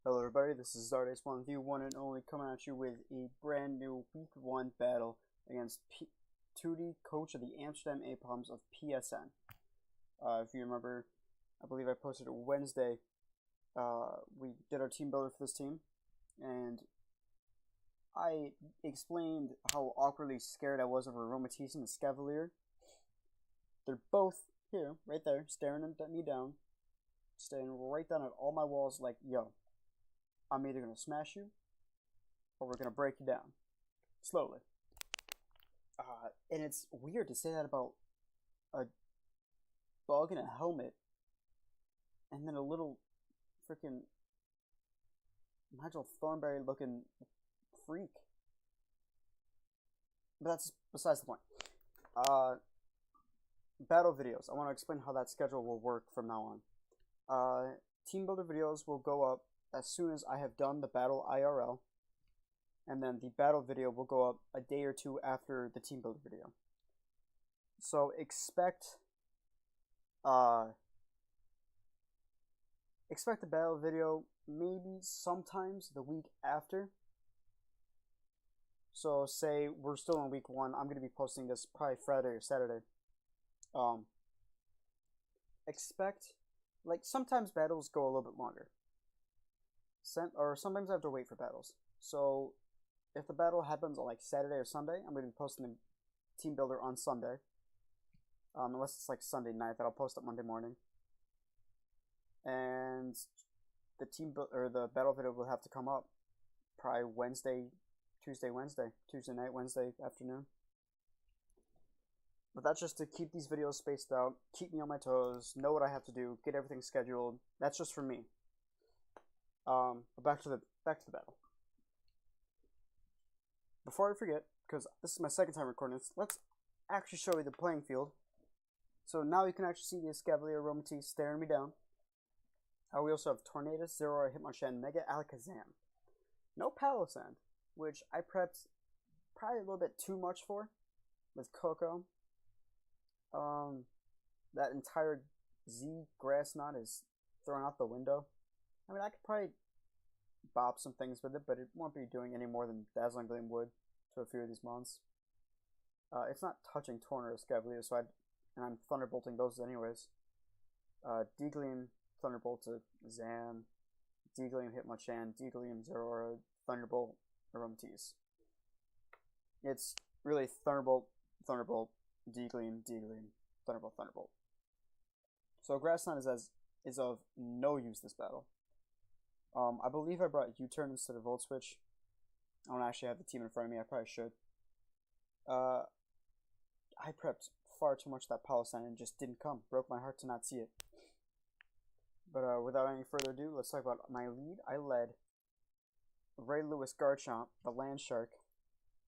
Hello everybody, this is Zardace1 with you, one and only, coming at you with a brand new Week 1 battle against Tiwty, coach of the Amsterdam Aipoms of PSN. If you remember, I believe I posted it Wednesday. We did our team builder for this team, and I explained how awkwardly scared I was of Aromatisse and the Scavalier. They're both here, right there, staring at me down, staring right down at all my walls like, yo, I'm either going to smash you or we're going to break you down slowly. And it's weird to say that about a bug in a helmet and then a little freaking Nigel Thornberry looking freak. But that's besides the point. Battle videos. I want to explain how that schedule will work from now on. Team builder videos will go up as soon as I have done the battle IRL, and then the battle video will go up a day or two after the team builder video. So expect the battle video maybe sometimes the week after. So say we're still in week 1, I'm going to be posting this probably Friday or Saturday. Expect, like, sometimes battles go a little bit longer. Or sometimes I have to wait for battles. So if the battle happens on like Saturday or Sunday, I'm going to be posting the team builder on Sunday. Unless it's like Sunday night, that I'll post it Monday morning. And the the battle video will have to come up probably Tuesday night, Wednesday afternoon. But that's just to keep these videos spaced out, keep me on my toes, know what I have to do, get everything scheduled. That's just for me. But back to the battle. Before I forget, because this is my second time recording this, let's actually show you the playing field. So now you can actually see the Scavalier Aromatisse staring me down. We also have Tornadus, Zeraora, Hitmonchan, Mega Alakazam. No Palossand, which I prepped probably a little bit too much for with Coco. That entire Z grass knot is thrown out the window. I mean, I could probably bop some things with it, but it won't be doing any more than Dazzling Gleam would to a few of these mons. It's not touching Tornadus or Scavalier, so and I'm Thunderbolting those anyways. D-Gleam, Thunderbolt to Zam, D-Gleam Hitmonchan, D-Gleam Zeraora, Thunderbolt Aromatisse. It's really Thunderbolt, Thunderbolt, D-Gleam, D-Gleam, Thunderbolt, Thunderbolt. So Grass Knot is of no use this battle. I believe I brought U-Turn instead of Volt Switch. I don't actually have the team in front of me. I probably should. I prepped far too much that Palossand and just didn't come. Broke my heart to not see it. But without any further ado, let's talk about my lead. I led Ray Lewis Garchomp, the Land Shark,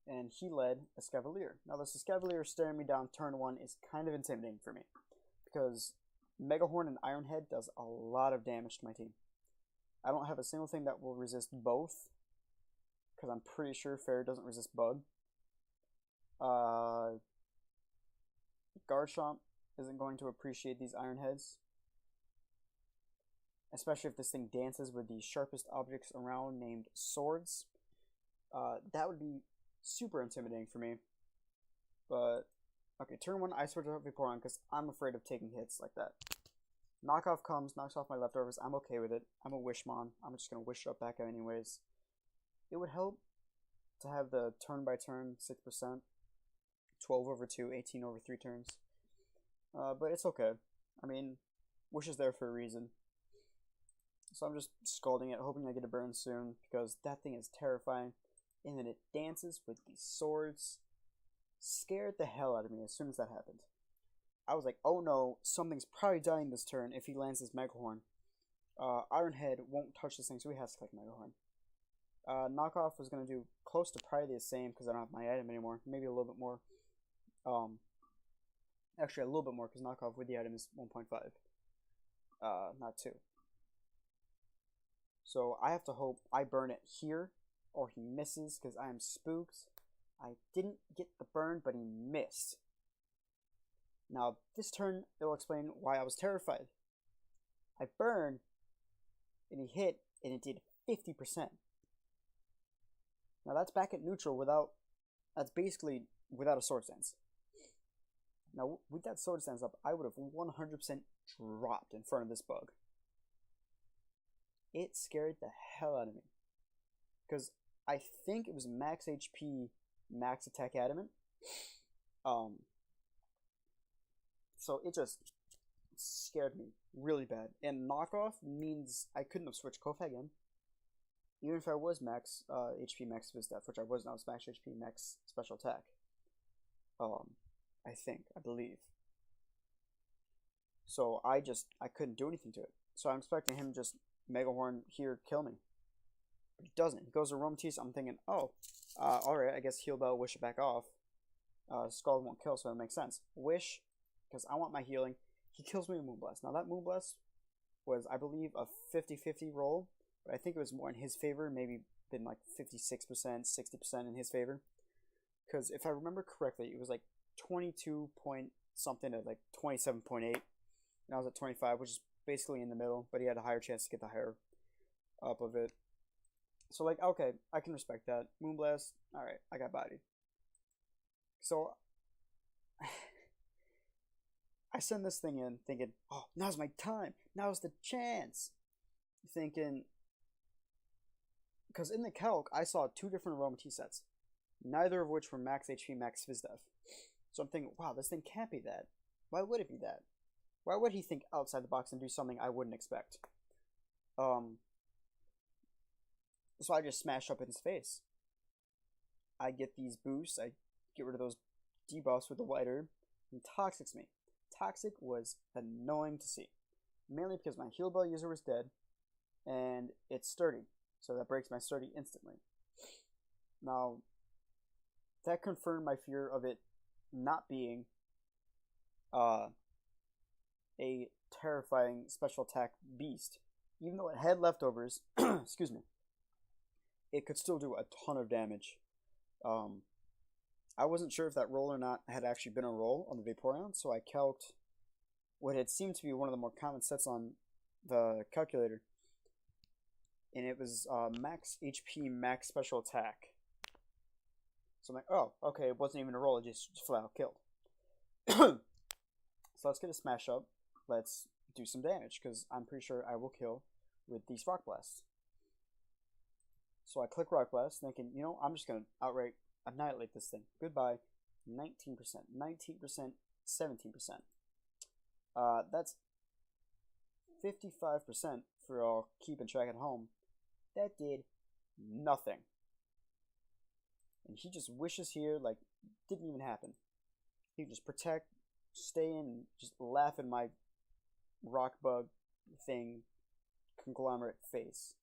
and he led a Scavalier. Now, this Scavalier staring me down turn 1 is kind of intimidating for me, because Mega Horn and Iron Head does a lot of damage to my team. I don't have a single thing that will resist both, because I'm pretty sure Fairy doesn't resist Bug. Garchomp isn't going to appreciate these Iron Heads, especially if this thing dances with the sharpest objects around named swords. That would be super intimidating for me. But, okay, turn 1, I switch out Vaporeon because I'm afraid of taking hits like that. Knockoff comes, knocks off my leftovers. I'm okay with it. I'm a Wishmon. I'm just going to wish it up back anyways. It would help to have the turn by turn 6%. 12 over 2, 18 over 3 turns. But it's okay. I mean, Wish is there for a reason. So I'm just scalding it, hoping I get a burn soon, because that thing is terrifying. And then it dances with these swords. Scared the hell out of me as soon as that happened. I was like, oh no, something's probably dying this turn if he lands his Mega Horn. Iron Head won't touch this thing, so he has to click Mega Horn. Knockoff was going to do close to probably the same because I don't have my item anymore. Maybe a little bit more. Actually, a little bit more because Knockoff with the item is 1.5. Not 2. So I have to hope I burn it here or he misses because I am spooked. I didn't get the burn, but he missed. Now, this turn, it will explain why I was terrified. I burned, and he hit, and it did 50%. Now that's back at neutral without, that's basically without a sword stance. Now with that sword stance up, I would have 100% dropped in front of this bug. It scared the hell out of me. Because I think it was max HP, max attack adamant. So it just scared me really bad. And knockoff means I couldn't have switched Kofa again. Even if I was max HP, max Vizdev, which I wasn't, I was max HP, max special attack. I believe. So I couldn't do anything to it. So I'm expecting him just Mega Horn here, kill me. But he doesn't. He goes to Aromatisse. I'm thinking, oh, alright, I guess Heal Bell, Wish it back off. Scald won't kill, so it makes sense. Wish, because I want my healing. He kills me with Moonblast. Now that Moonblast was, I believe, a 50-50 roll, but I think it was more in his favor, maybe been like 56%, 60% in his favor. Because if I remember correctly, it was like 22 point something to like 27.8, and I was at 25, which is basically in the middle, but he had a higher chance to get the higher up of it. So like, okay, I can respect that. Moonblast, alright, I got bodied. So I send this thing in thinking, oh, now's my time. Now's the chance. Thinking, because in the calc, I saw 2 different Aromatisse sets, neither of which were max HP, max Vizdev. So I'm thinking, wow, this thing can't be that. Why would it be that? Why would he think outside the box and do something I wouldn't expect? So I just smash up in his face. I get these boosts. I get rid of those debuffs with the white herb. And Toxics me. Toxic was annoying to see. Mainly because my Heal Bell user was dead. And it's sturdy. So that breaks my sturdy instantly. Now, that confirmed my fear of it not being a terrifying special attack beast. Even though it had leftovers, excuse me, it could still do a ton of damage. I wasn't sure if that roll or not had actually been a roll on the Vaporeon, so I calced what had seemed to be one of the more common sets on the calculator. And it was max HP, max special attack. So I'm like, oh, okay, it wasn't even a roll, it just flat out killed. So let's get a smash up. Let's do some damage, because I'm pretty sure I will kill with these Rock Blasts. So I click Rock Blast, thinking, you know, I'm just going to outright annihilate this thing. Goodbye. 19%, 19%, 17%. That's 55% for all keeping track at home. That did nothing. And he just wishes here like didn't even happen. He just protect, stay in, and just laugh in my rock bug thing conglomerate face.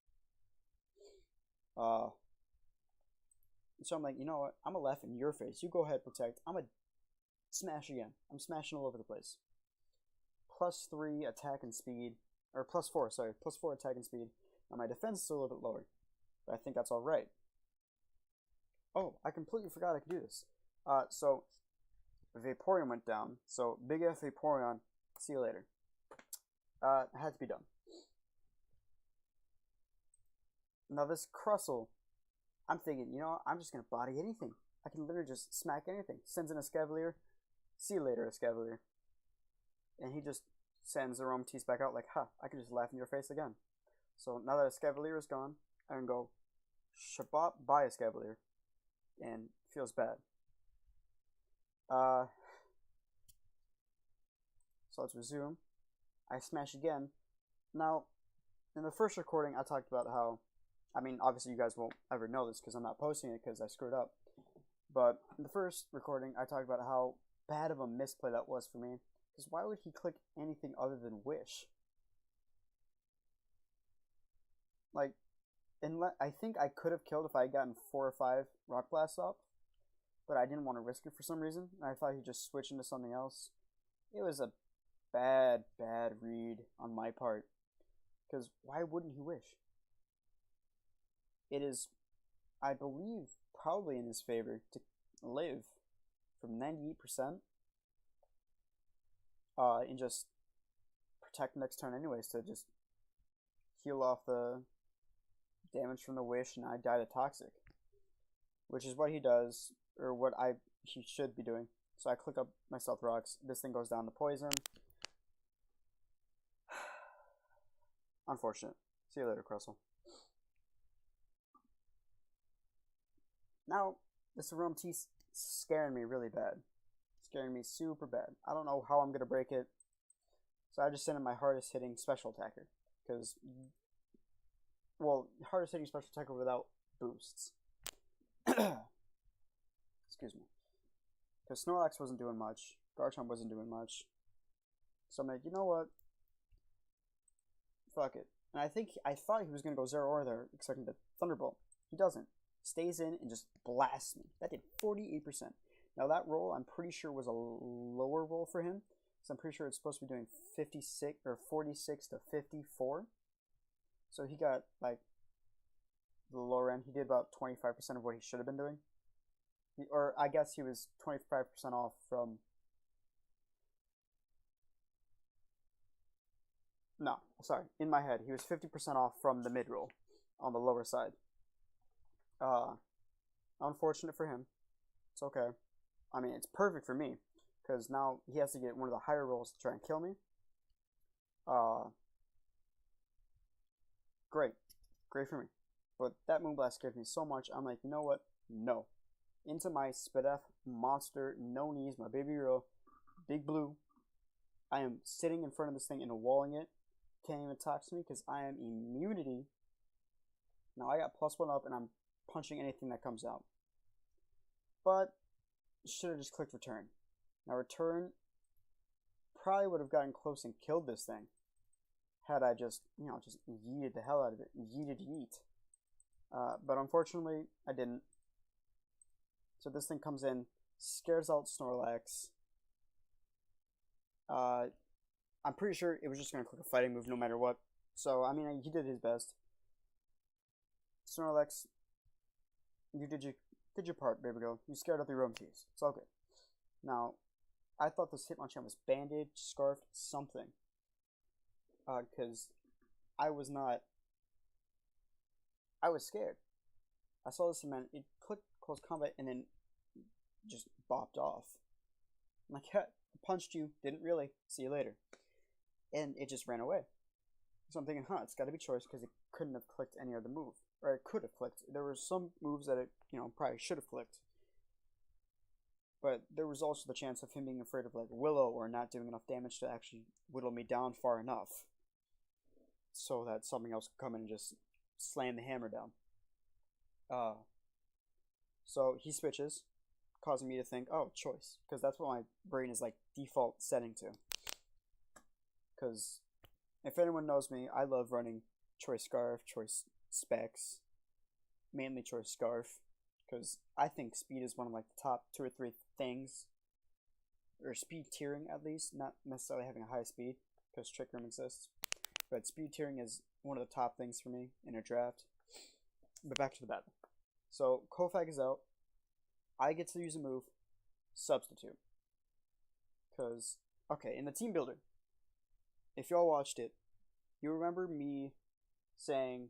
So I'm like, you know what? I'm gonna laugh in your face. You go ahead, protect. I'm gonna smash again. I'm smashing all over the place. +3 attack and speed, or +4, sorry, +4 attack and speed. Now my defense is a little bit lower, but I think that's all right. Oh, I completely forgot I could do this. So Vaporeon went down. So Big F Vaporeon, see you later. It had to be done. Now this Crustle, I'm thinking, you know, I'm just gonna body anything. I can literally just smack anything. Sends in a Escavalier, see you later, Escavalier. And he just sends the Aromatisse back out like, ha, I can just laugh in your face again. So now that Escavalier is gone, I can go Shabop by Escavalier. And feels bad. So let's resume. I smash again. Now, in the first recording, I talked about how, I mean, obviously you guys won't ever know this because I'm not posting it because I screwed up. But in the first recording, I talked about how bad of a misplay that was for me. Because why would he click anything other than Wish? Like, I think I could have killed if I had gotten 4 or 5 Rock Blasts up, but I didn't want to risk it for some reason, and I thought he'd just switch into something else. It was a bad read on my part, because why wouldn't he Wish? It is, I believe, probably in his favor to live from 98%, and just protect next turn anyways, to just heal off the damage from the wish, and I die to toxic, which is what he does, or what he should be doing. So I click up my stealth rocks. This thing goes down to poison. Unfortunate. See you later, Cressel. Now, this Realm Tea's scaring me really bad. Scaring me super bad. I don't know how I'm going to break it. So I just sent in my hardest hitting special attacker. Because, well, hardest hitting special attacker without boosts. Excuse me. Because Snorlax wasn't doing much. Garchomp wasn't doing much. So I'm like, you know what? Fuck it. And I thought he was going to go Zeraora there, expecting the Thunderbolt. He doesn't. Stays in and just blasts me. That did 48%. Now that roll, I'm pretty sure was a lower roll for him. So I'm pretty sure it's supposed to be doing 56 or 46 to 54. So he got like the lower end. He did about 25% of what he should have been doing. Or I guess he was 25% off from... No, sorry. In my head, he was 50% off from the mid-roll on the lower side. Unfortunate for him. It's okay. I mean, it's perfect for me, because now he has to get one of the higher rolls to try and kill me. Great. Great for me. But that Moonblast scared me so much, I'm like, you know what? No. Into my Spadef monster, no knees, my baby girl, Big Blue. I am sitting in front of this thing and walling it. Can't even talk to me because I am immunity. Now I got +1 up and I'm punching anything that comes out. But should have just clicked return. Now return probably would have gotten close and killed this thing had I just, just yeeted the hell out of it. Yeet. But unfortunately, I didn't. So this thing comes in, scares out Snorlax. I'm pretty sure it was just going to click a fighting move no matter what. So, I mean, he did his best. Snorlax, you did your part, baby girl. You scared out the Realm Teas. It's all good. Now, I thought this Hitmonchan was bandaged, scarfed, something. Because I was scared. I saw this man, it clicked close combat and then just bopped off. I'm like, yeah, I punched you, didn't really, see you later. And it just ran away. So I'm thinking, it's got to be choice because it couldn't have clicked any other move. Or it could have clicked. There were some moves that it, probably should have clicked. But there was also the chance of him being afraid of like Willow or not doing enough damage to actually whittle me down far enough. So that something else could come in and just slam the hammer down. So he switches, causing me to think, oh, choice. Because that's what my brain is like default setting to. Because if anyone knows me, I love running Choice Scarf, Choice Specs, mainly Choice Scarf. Because I think speed is one of like the top 2 or 3 things. Or speed tiering at least, not necessarily having a high speed, because Trick Room exists. But speed tiering is one of the top things for me in a draft. But back to the battle. So Kofag is out. I get to use a move, Substitute. Because, okay, in the Teambuilder, if y'all watched it, you remember me saying,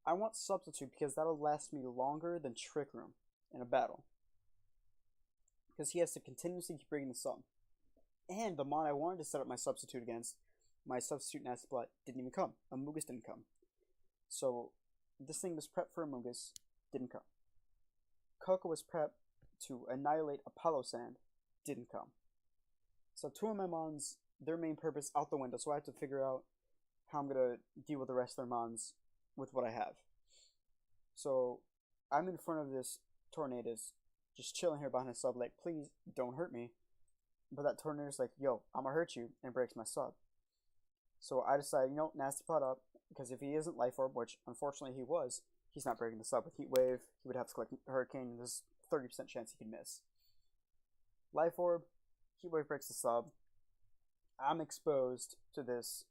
I want Substitute because that'll last me longer than Trick Room in a battle. Because he has to continuously keep bringing this up. And the mon I wanted to set up my Substitute against, my Substitute Nasty Plot didn't even come. Amogus didn't come. So this thing was prepped for Amogus, didn't come. Coco was prepped to annihilate Apollo Sand, didn't come. So 2 of my mons, their main purpose out the window, so I have to figure out how I'm going to deal with the rest of their mons with what I have. So I'm in front of this Tornadus, just chilling here behind his sub, like, please don't hurt me. But that Tornadus like, yo, I'm going to hurt you, and breaks my sub. So I decide, Nasty Plot up, because if he isn't Life Orb, which unfortunately he was, he's not breaking the sub with Heat Wave. He would have to collect Hurricane, and there's 30% chance he could miss. Life Orb, Heat Wave breaks the sub. I'm exposed to this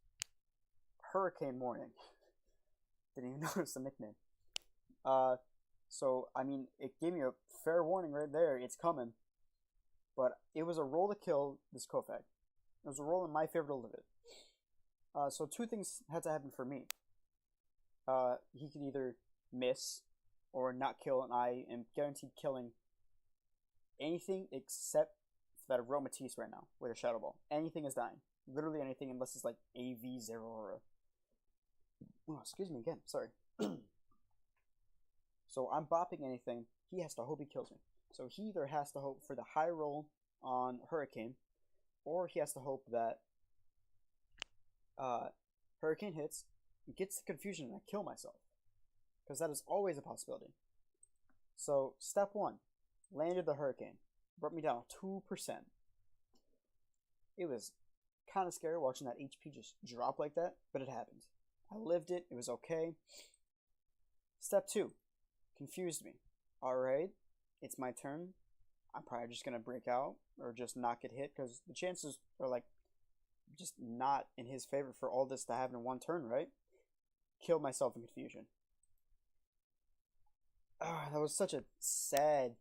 Hurricane Warning. Didn't even notice the nickname. So, I mean, it gave me a fair warning right there. It's coming. But it was a roll to kill this Kofag. It was a roll in my favor to live it. So 2 things had to happen for me. he could either miss or not kill, and I am guaranteed killing anything except for that Aromatisse right now with a Shadow Ball. Anything is dying. Literally anything, unless it's like AV Zeraora. Oh, excuse me again. Sorry. So I'm bopping anything. He has to hope he kills me. So he either has to hope for the high roll on Hurricane, or he has to hope that Hurricane hits, gets the confusion, and I kill myself. Because that is always a possibility. So, step 1. Landed the Hurricane. Brought me down 2%. It was kind of scary watching that HP just drop like that, but it happened. I lived it. It was okay. Step 2. Confused me. Alright, it's my turn. I'm probably just going to break out or just not get hit because the chances are like just not in his favor for all this to happen in one turn, right? Killed myself in confusion. That was such a sad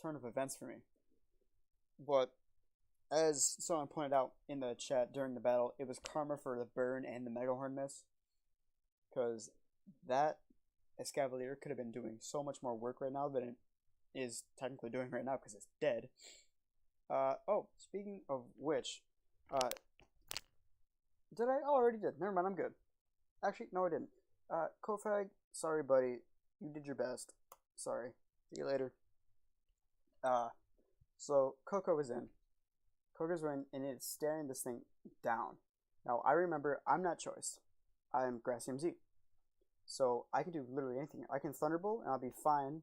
turn of events for me. But as someone pointed out in the chat during the battle, it was karma for the burn and the Megahorn miss. Because that Escavalier could have been doing so much more work right now than it is technically doing right now because it's dead. Oh, speaking of which, did I? Oh, I already did. Never mind, I'm good. Actually, no, I didn't. Kofag, sorry, buddy. You did your best. Sorry. See you later. So Coco is in. Coco's in, and it's staring this thing down. Now, I remember I'm not choiced. I'm Grassy MZ. So I can do literally anything. I can Thunderbolt, and I'll be fine.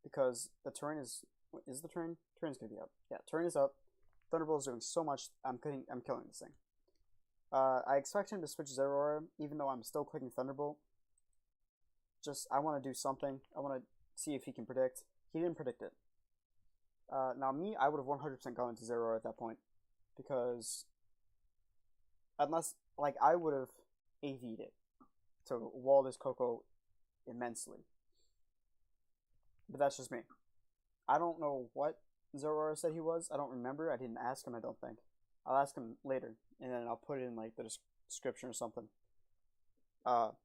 Because the turn is... What is the turn? Turn's gonna be up. Yeah, turn is up. Thunderbolt is doing so much. I'm killing this thing. I expect him to switch Zeraora, even though I'm still clicking Thunderbolt. Just, I want to do something. I want to see if he can predict. He didn't predict it. Now me, I would have 100% gone into Zeraora at that point. Because, unless, like, I would have AV'd it to wall this Coco immensely. But that's just me. I don't know what Zeraora said he was. I don't remember. I didn't ask him, I don't think. I'll ask him later, and then I'll put it in like the description or something. But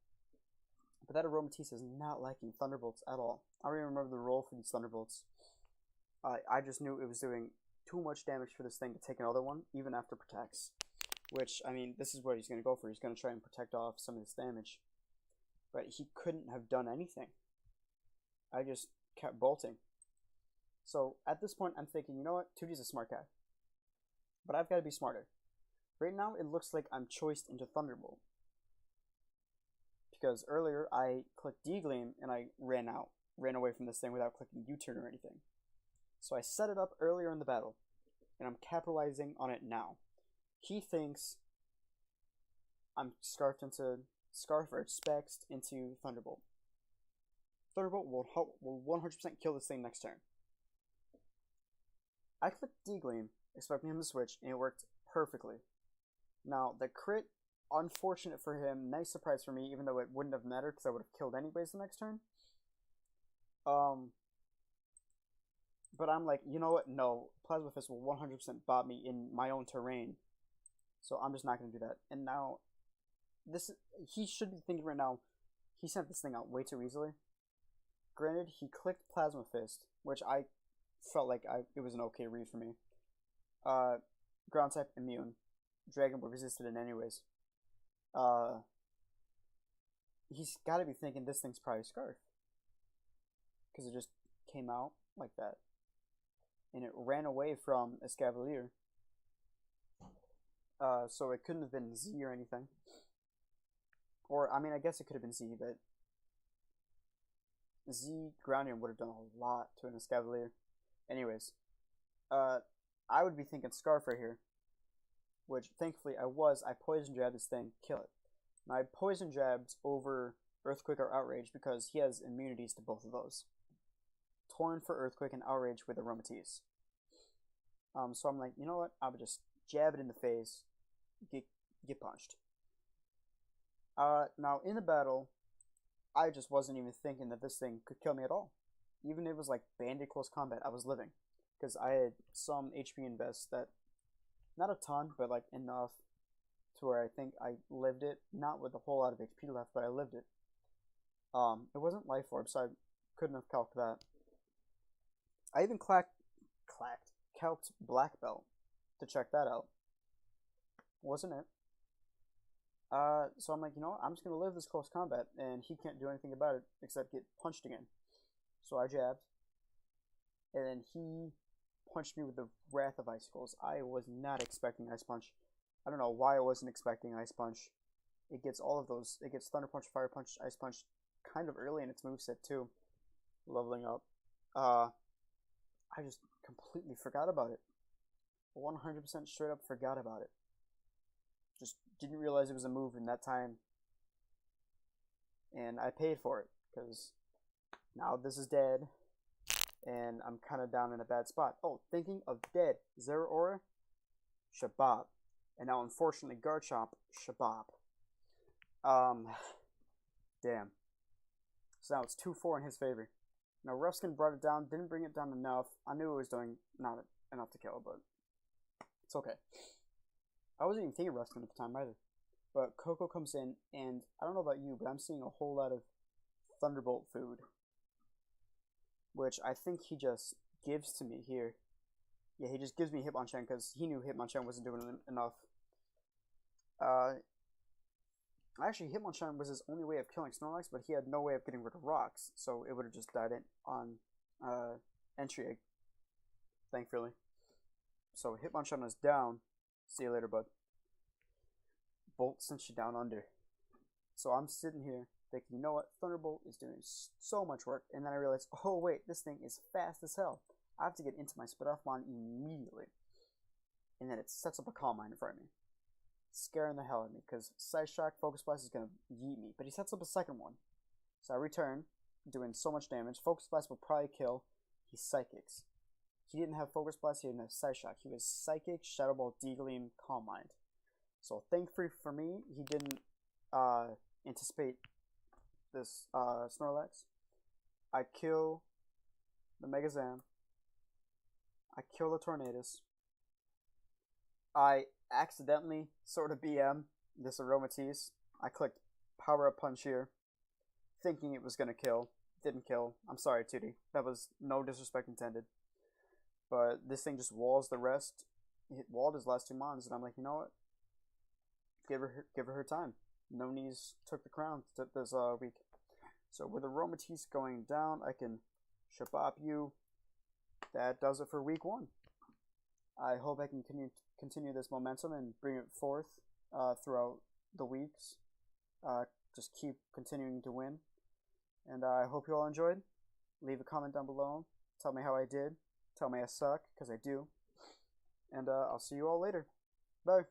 that Aromatisse is not liking Thunderbolts at all. I don't even remember the roll for these Thunderbolts. I just knew it was doing too much damage for this thing to take another one, even after protects. Which, I mean, this is what he's going to go for. He's going to try and protect off some of this damage. But he couldn't have done anything. I just kept bolting. So, at this point, I'm thinking, you know what? Tiwty's a smart guy. But I've got to be smarter. Right now, it looks like I'm choiced into Thunderbolt. Because earlier, I clicked D-Gleam and I ran away from this thing without clicking U-turn or anything. So I set it up earlier in the battle, and I'm capitalizing on it now. He thinks I'm Scarfed or Spexed into Thunderbolt. Thunderbolt will 100% kill this thing next turn. I clicked D-Gleam, expecting him to switch, and it worked perfectly. Now, the crit, unfortunate for him, nice surprise for me, even though it wouldn't have mattered because I would have killed anyways the next turn. But I'm like, you know what? No, Plasma Fist will 100% bot me in my own terrain. So I'm just not going to do that. And now, he should be thinking right now, he sent this thing out way too easily. Granted, he clicked Plasma Fist, which I felt like it was an okay read for me. Ground type immune. Dragon Ball resisted it anyways. He's got to be thinking this thing's probably Scarf. Because it just came out like that. And it ran away from Escavalier. So it couldn't have been Z or anything. Or, I mean, I guess it could have been Z, but Z grounding would have done a lot to an Escavalier. Anyways, I would be thinking Scarf right here, which thankfully I was. I Poison Jab this thing, kill it. Now I Poison Jabs over Earthquake or Outrage because he has immunities to both of those. Torn for Earthquake and Outrage with Aromatisse. So I'm like, you know what? I would just jab it in the face, get punched. Now in the battle, I just wasn't even thinking that this thing could kill me at all. Even if it was like banded close combat, I was living. Because I had some HP invest that, not a ton, but like enough to where I think I lived it, not with a whole lot of HP left, but I lived it. It wasn't Life Orb, so I couldn't have calced that. I even calced Black Belt to check that out. Wasn't it? So I'm like, you know what? I'm just gonna live this close combat, and he can't do anything about it except get punched again. So I jabbed, and then he punched me with the Wrath of Icicles. I was not expecting Ice Punch. I don't know why I wasn't expecting Ice Punch. It gets all of those. It gets Thunder Punch, Fire Punch, Ice Punch kind of early in its moveset too. Leveling up. I just completely forgot about it. 100% straight up forgot about it. Just didn't realize it was a move in that time. And I paid for it, because now this is dead. And I'm kind of down in a bad spot. Oh, thinking of dead. Zero Aura, Shabab. And now, unfortunately, Garchomp, Shabab. Damn. So now it's 2-4 in his favor. Now, Ruskin brought it down, didn't bring it down enough. I knew it was doing not enough to kill, but it's okay. I wasn't even thinking Ruskin at the time either. But Coco comes in, and I don't know about you, but I'm seeing a whole lot of Thunderbolt food. Which I think he just gives to me here. Yeah, he just gives me Hitmonchan because he knew Hitmonchan wasn't doing enough. Actually, Hitmonchan was his only way of killing Snorlax, but he had no way of getting rid of rocks, so it would have just died on entry egg, thankfully. So Hitmonchan is down. See you later, bud. Bolt sent you down under. So I'm sitting here thinking, you know what, Thunderbolt is doing so much work, and then I realized, oh wait, this thing is fast as hell. I have to get into my Spit Off Mon immediately. And then it sets up a Calm Mind in front of me. Scaring the hell out of me, because Side Shock, Focus Blast is going to yeet me. But he sets up a second one. So I return, doing so much damage. Focus Blast will probably kill. He Psychics. He didn't have Focus Blast, he didn't have Side Shock. He was Psychic, Shadow Ball, Deagleam, Calm Mind. So thankfully for me, he didn't anticipate this Snorlax. I kill the Megazam. I kill the Tornadus. I accidentally sort of BM this Aromatisse. I clicked Power Up Punch here, thinking it was going to kill. Didn't kill. I'm sorry, Tiwty. That was no disrespect intended. But this thing just walls the rest. It walled his last two Mons, and I'm like, you know what? Give her her time. No Knees took the crown this week. So with Aromatisse going down, I can Shabop you. That does it for week 1. I hope I can continue this momentum and bring it forth throughout the weeks. Just keep continuing to win. And I hope you all enjoyed. Leave a comment down below. Tell me how I did. Tell me I suck, because I do. And I'll see you all later. Bye.